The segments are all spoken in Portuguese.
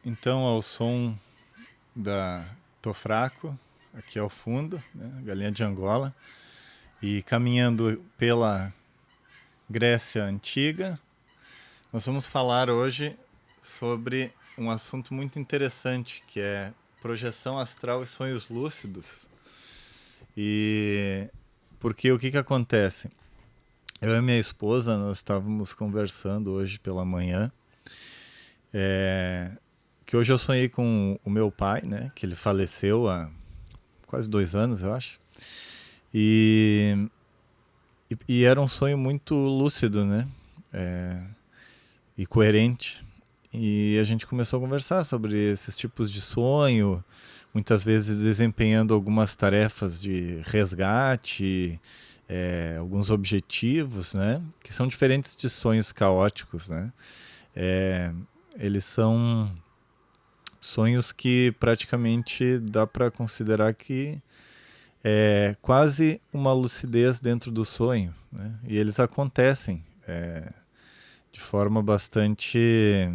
Então, ao som da Tô Fraco, aqui ao fundo, né, Galinha de Angola, e caminhando pela Grécia Antiga, nós vamos falar hoje sobre um assunto muito interessante, que é projeção astral e sonhos lúcidos. E porque o que acontece? Eu e minha esposa, nós estávamos conversando hoje pela manhã, que hoje eu sonhei com o meu pai, né? Que ele faleceu há quase 2 anos, eu acho. E, e era um sonho muito lúcido, né? É, e coerente. E a gente começou a conversar sobre esses tipos de sonho, muitas vezes desempenhando algumas tarefas de resgate, alguns objetivos, né? Que são diferentes de sonhos caóticos, né? É, eles são sonhos que praticamente dá para considerar que é quase uma lucidez dentro do sonho, né? E eles acontecem de forma bastante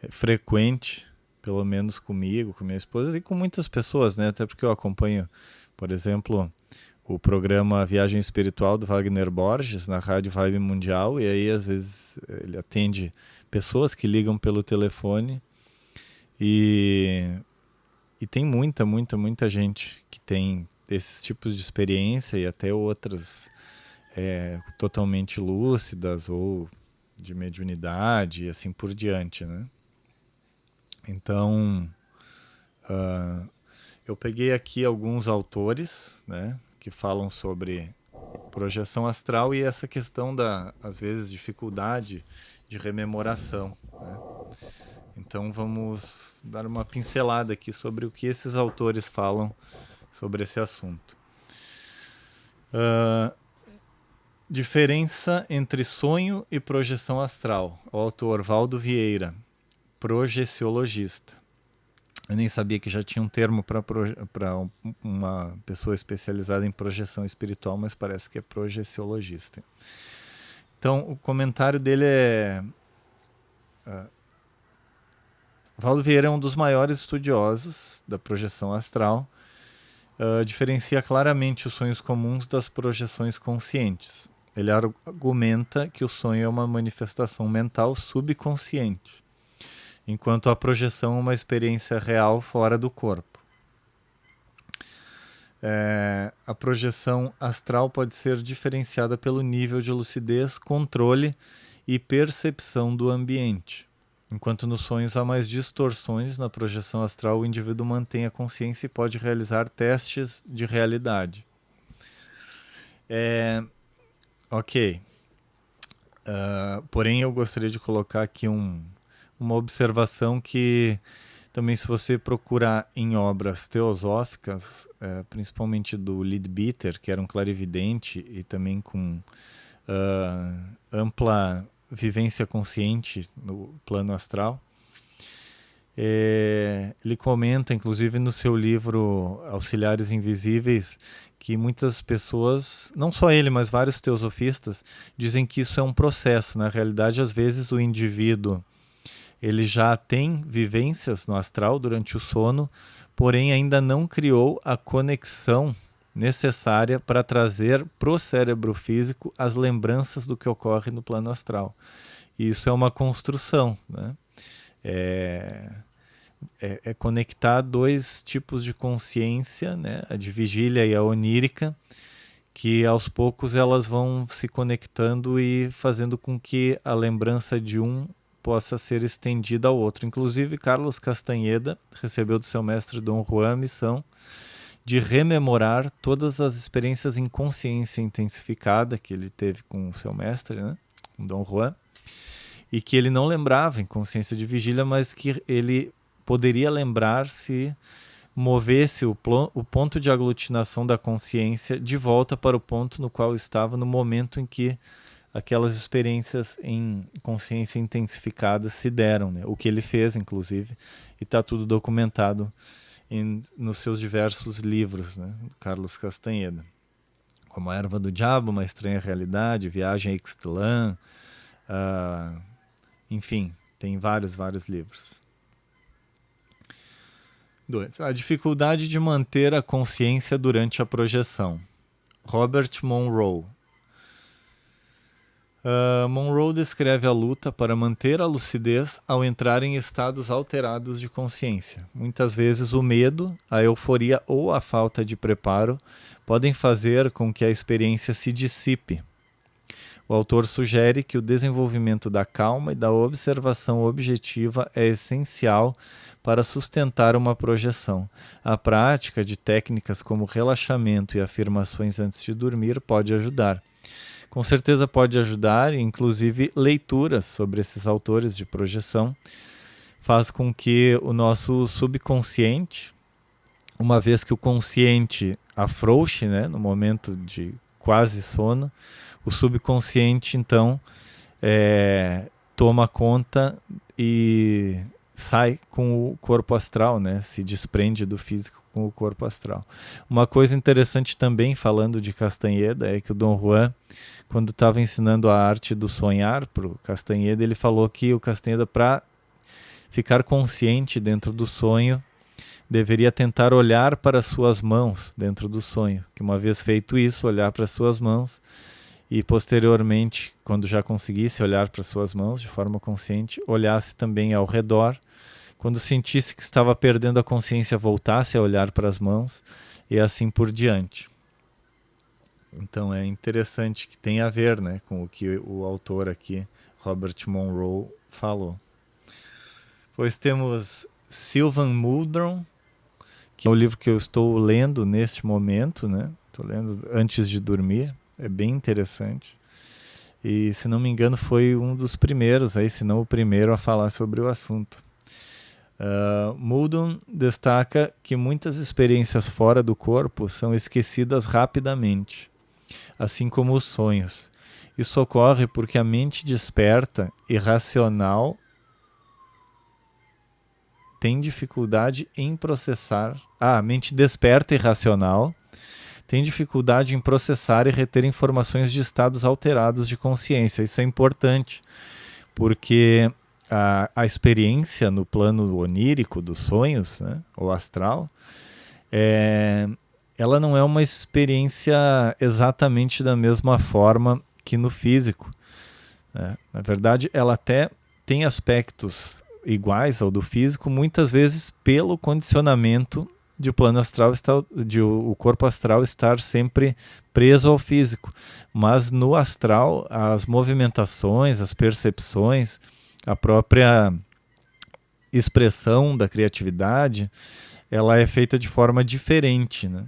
frequente, pelo menos comigo, com minha esposa e com muitas pessoas, né? Até porque eu acompanho, por exemplo, o programa Viagem Espiritual do Wagner Borges na Rádio Vibe Mundial, e aí às vezes ele atende pessoas que ligam pelo telefone e, e tem muita gente que tem esses tipos de experiência e até outras totalmente lúcidas ou de mediunidade e assim por diante, né? Então, eu peguei aqui alguns autores, né, que falam sobre projeção astral e essa questão da, às vezes, dificuldade de rememoração, né? Então vamos dar uma pincelada aqui sobre o que esses autores falam sobre esse assunto. Uh, Diferença entre sonho e projeção astral. O autor Valdo Vieira, projeciologista. Eu nem sabia que já tinha um termo para uma pessoa especializada em projeção espiritual, mas parece que é projeciologista. Então, o comentário dele é... Valdo Vieira é um dos maiores estudiosos da projeção astral. Diferencia claramente os sonhos comuns das projeções conscientes. Ele argumenta que o sonho é uma manifestação mental subconsciente, enquanto a projeção é uma experiência real fora do corpo. A projeção astral pode ser diferenciada pelo nível de lucidez, controle e percepção do ambiente. Enquanto nos sonhos há mais distorções, na projeção astral o indivíduo mantém a consciência e pode realizar testes de realidade. Ok. Porém, eu gostaria de colocar aqui uma observação que também, se você procurar em obras teosóficas, principalmente do Leadbeater, que era um clarividente e também com ampla vivência consciente no plano astral, ele comenta, inclusive no seu livro Auxiliares Invisíveis, que muitas pessoas, não só ele, mas vários teosofistas, dizem que isso é um processo. Na realidade, às vezes o indivíduo ele já tem vivências no astral durante o sono, porém ainda não criou a conexão necessária para trazer para o cérebro físico as lembranças do que ocorre no plano astral. E isso é uma construção, né? É conectar dois tipos de consciência, né? A de vigília e a onírica, que aos poucos elas vão se conectando e fazendo com que a lembrança de um possa ser estendida ao outro. Inclusive, Carlos Castanheda recebeu do seu mestre Dom Juan a missão de rememorar todas as experiências em consciência intensificada que ele teve com o seu mestre, né? Com Dom Juan, e que ele não lembrava em consciência de vigília, mas que ele poderia lembrar se movesse o ponto de aglutinação da consciência de volta para o ponto no qual estava no momento em que aquelas experiências em consciência intensificada se deram, né? O que ele fez, inclusive, e está tudo documentado nos seus diversos livros, né? Carlos Castanheda, como A Erva do Diabo, Uma Estranha Realidade, Viagem a Ixtlán, enfim, tem vários livros. 2. A dificuldade de manter a consciência durante a projeção. Robert Monroe. Monroe descreve a luta para manter a lucidez ao entrar em estados alterados de consciência. Muitas vezes o medo, a euforia ou a falta de preparo podem fazer com que a experiência se dissipe. O autor sugere que o desenvolvimento da calma e da observação objetiva é essencial para sustentar uma projeção. A prática de técnicas como relaxamento e afirmações antes de dormir pode ajudar. Com certeza pode ajudar, inclusive leituras sobre esses autores de projeção faz com que o nosso subconsciente, uma vez que o consciente afrouxe, né, no momento de quase sono, o subconsciente então toma conta e sai com o corpo astral, né, se desprende do físico com o corpo astral. Uma coisa interessante também, falando de Castanheda, é que o Dom Juan, quando estava ensinando a arte do sonhar para o Castanheda, ele falou que o Castanheda, para ficar consciente dentro do sonho, deveria tentar olhar para suas mãos dentro do sonho. Que uma vez feito isso, olhar para suas mãos e posteriormente, quando já conseguisse olhar para suas mãos de forma consciente, olhasse também ao redor. Quando sentisse que estava perdendo a consciência, voltasse a olhar para as mãos e assim por diante. Então é interessante que tem a ver, né, com o que o autor aqui, Robert Monroe, falou. Depois temos Sylvan Muldrow, que é o livro que eu estou lendo neste momento, né? Estou lendo antes de dormir, é bem interessante. E, se não me engano, foi um dos primeiros, aí, se não o primeiro, a falar sobre o assunto. Muldrow destaca que muitas experiências fora do corpo são esquecidas rapidamente, assim como os sonhos. Isso ocorre porque a mente desperta e racional tem dificuldade em processar. A mente desperta e racional tem dificuldade em processar e reter informações de estados alterados de consciência. Isso é importante, porque a experiência no plano onírico dos sonhos, né, ou astral, ela não é uma experiência exatamente da mesma forma que no físico, né? Na verdade, ela até tem aspectos iguais ao do físico, muitas vezes pelo condicionamento de o plano astral de o corpo astral estar sempre preso ao físico. Mas no astral, as movimentações, as percepções, a própria expressão da criatividade, ela é feita de forma diferente, né?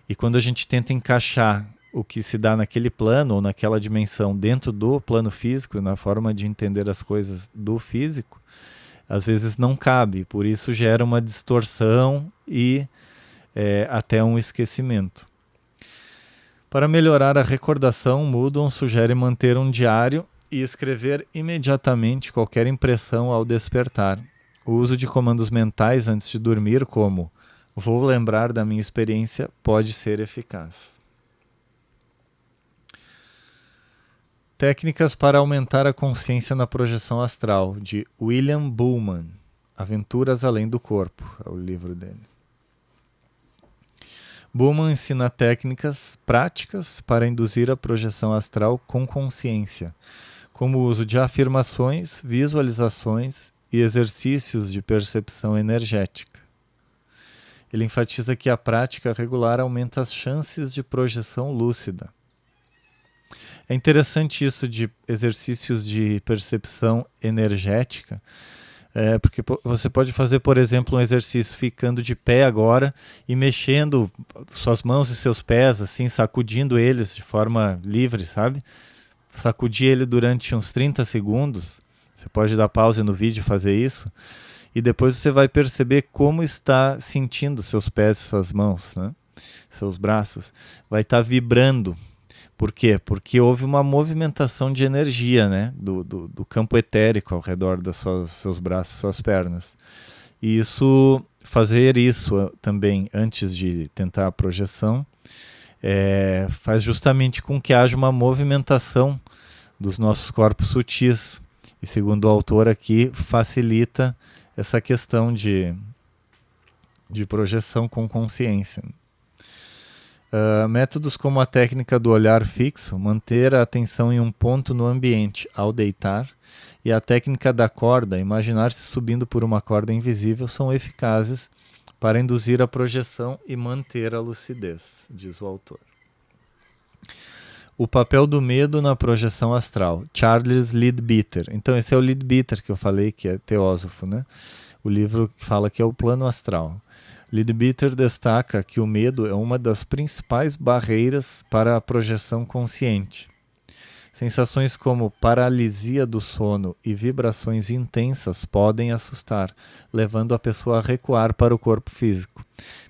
E quando a gente tenta encaixar o que se dá naquele plano ou naquela dimensão dentro do plano físico, na forma de entender as coisas do físico, às vezes não cabe, por isso gera uma distorção e até um esquecimento. Para melhorar a recordação, Muldrow sugere manter um diário e escrever imediatamente qualquer impressão ao despertar. O uso de comandos mentais antes de dormir, como "vou lembrar da minha experiência", pode ser eficaz. Técnicas para aumentar a consciência na projeção astral, de William Buhlman. Aventuras Além do Corpo, é o livro dele. Buhlman ensina técnicas práticas para induzir a projeção astral com consciência, como o uso de afirmações, visualizações e exercícios de percepção energética. Ele enfatiza que a prática regular aumenta as chances de projeção lúcida. É interessante isso de exercícios de percepção energética, porque você pode fazer, por exemplo, um exercício ficando de pé agora e mexendo suas mãos e seus pés, assim, sacudindo eles de forma livre, sabe? Sacudir ele durante uns 30 segundos. Você pode dar pausa no vídeo e fazer isso. E depois você vai perceber como está sentindo seus pés e suas mãos, né? Seus braços. Vai estar vibrando. Por quê? Porque houve uma movimentação de energia, né? do campo etérico ao redor dos seus braços, suas pernas. E fazer isso também antes de tentar a projeção, faz justamente com que haja uma movimentação dos nossos corpos sutis. E segundo o autor aqui, facilita essa questão de de projeção com consciência. Métodos como a técnica do olhar fixo, manter a atenção em um ponto no ambiente ao deitar, e a técnica da corda, imaginar-se subindo por uma corda invisível, são eficazes para induzir a projeção e manter a lucidez, diz o autor. O papel do medo na projeção astral, Charles Leadbeater. Então esse é o Leadbeater que eu falei, que é teósofo, né? O livro que fala que é o plano astral. Leadbeater destaca que o medo é uma das principais barreiras para a projeção consciente. Sensações como paralisia do sono e vibrações intensas podem assustar, levando a pessoa a recuar para o corpo físico.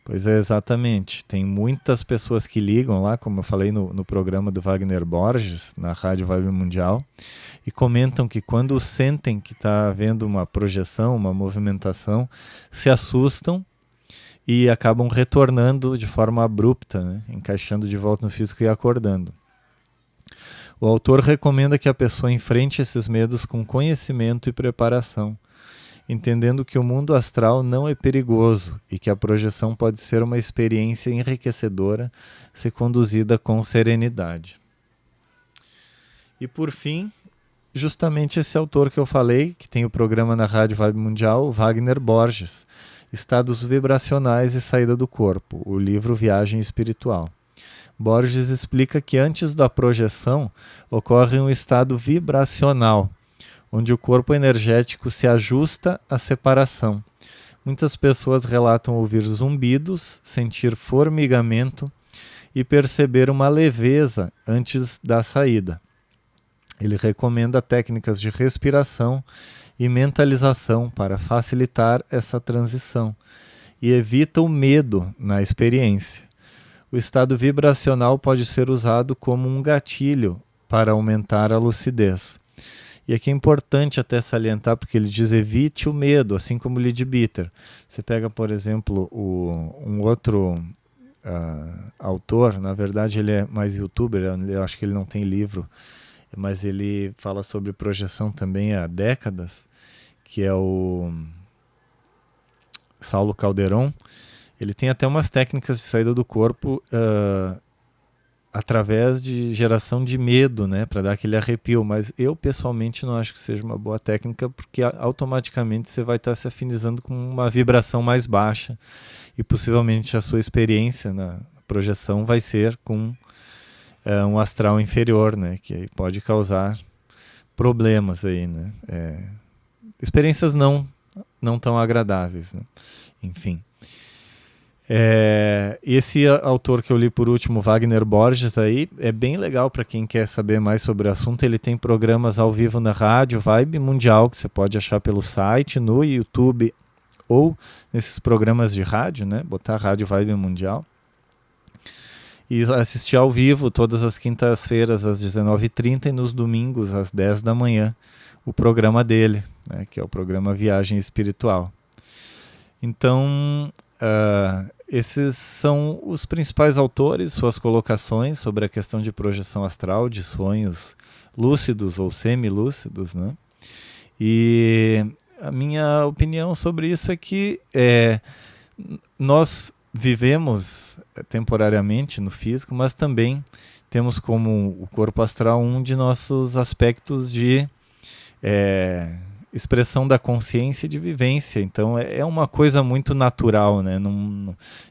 Pois é, exatamente. Tem muitas pessoas que ligam lá, como eu falei no programa do Wagner Borges, na Rádio Vibe Mundial, e comentam que quando sentem que está havendo uma projeção, uma movimentação, se assustam e acabam retornando de forma abrupta, né? Encaixando de volta no físico e acordando. O autor recomenda que a pessoa enfrente esses medos com conhecimento e preparação, entendendo que o mundo astral não é perigoso e que a projeção pode ser uma experiência enriquecedora se conduzida com serenidade. E por fim, justamente esse autor que eu falei, que tem o programa na Rádio Vibe Mundial, Wagner Borges, Estados Vibracionais e Saída do Corpo, o livro Viagem Espiritual. Borges explica que antes da projeção ocorre um estado vibracional, onde o corpo energético se ajusta à separação. Muitas pessoas relatam ouvir zumbidos, sentir formigamento e perceber uma leveza antes da saída. Ele recomenda técnicas de respiração e mentalização para facilitar essa transição e evita o medo na experiência. O estado vibracional pode ser usado como um gatilho para aumentar a lucidez. E aqui é importante até salientar, porque ele diz evite o medo, assim como o Leadbeater. Você pega, por exemplo, um outro autor, na verdade ele é mais youtuber, eu acho que ele não tem livro, mas ele fala sobre projeção também há décadas, que é o Saulo Calderon. Ele tem até umas técnicas de saída do corpo através de geração de medo, né, para dar aquele arrepio, mas eu pessoalmente não acho que seja uma boa técnica, porque automaticamente você vai estar se afinizando com uma vibração mais baixa e possivelmente a sua experiência na projeção vai ser com um astral inferior, né, que aí pode causar problemas aí, né, experiências não tão agradáveis, né? Enfim. Esse autor que eu li por último, Wagner Borges, aí, é bem legal para quem quer saber mais sobre o assunto. Ele tem programas ao vivo na Rádio Vibe Mundial, que você pode achar pelo site, no YouTube ou nesses programas de rádio, né? Botar Rádio Vibe Mundial. E assistir ao vivo todas as quintas-feiras às 19h30 e nos domingos às 10 da manhã o programa dele, né? Que é o programa Viagem Espiritual. Então, esses são os principais autores, suas colocações sobre a questão de projeção astral, de sonhos lúcidos ou semilúcidos, né? E a minha opinião sobre isso é que nós vivemos temporariamente no físico, mas também temos como o corpo astral um de nossos aspectos de expressão da consciência e de vivência. Então é uma coisa muito natural, né?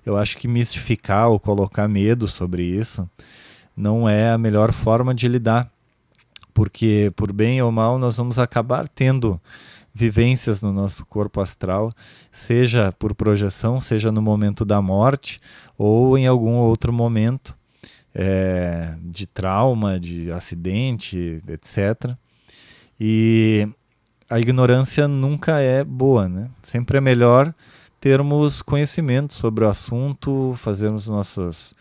Eu acho que mistificar ou colocar medo sobre isso não é a melhor forma de lidar, porque por bem ou mal nós vamos acabar tendo vivências no nosso corpo astral, seja por projeção, seja no momento da morte ou em algum outro momento de trauma, de acidente, etc. E a ignorância nunca é boa, né? Sempre é melhor termos conhecimento sobre o assunto, fazermos nossas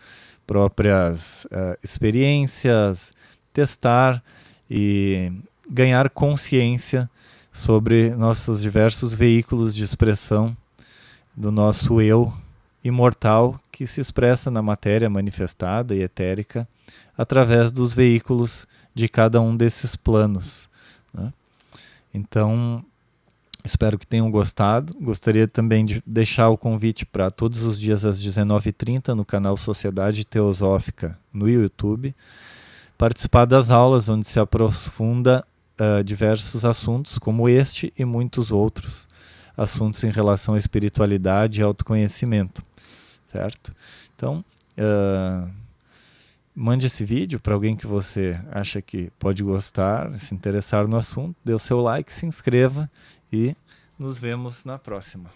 próprias experiências, testar e ganhar consciência sobre nossos diversos veículos de expressão do nosso eu imortal que se expressa na matéria manifestada e etérica através dos veículos de cada um desses planos, né? Então, Espero que tenham gostado. Gostaria também de deixar o convite para todos os dias às 19h30 no canal Sociedade Teosófica no YouTube, participar das aulas onde se aprofunda diversos assuntos, como este e muitos outros assuntos em relação à espiritualidade e autoconhecimento, certo? Então, mande esse vídeo para alguém que você acha que pode gostar, se interessar no assunto, dê o seu like, se inscreva e nos vemos na próxima.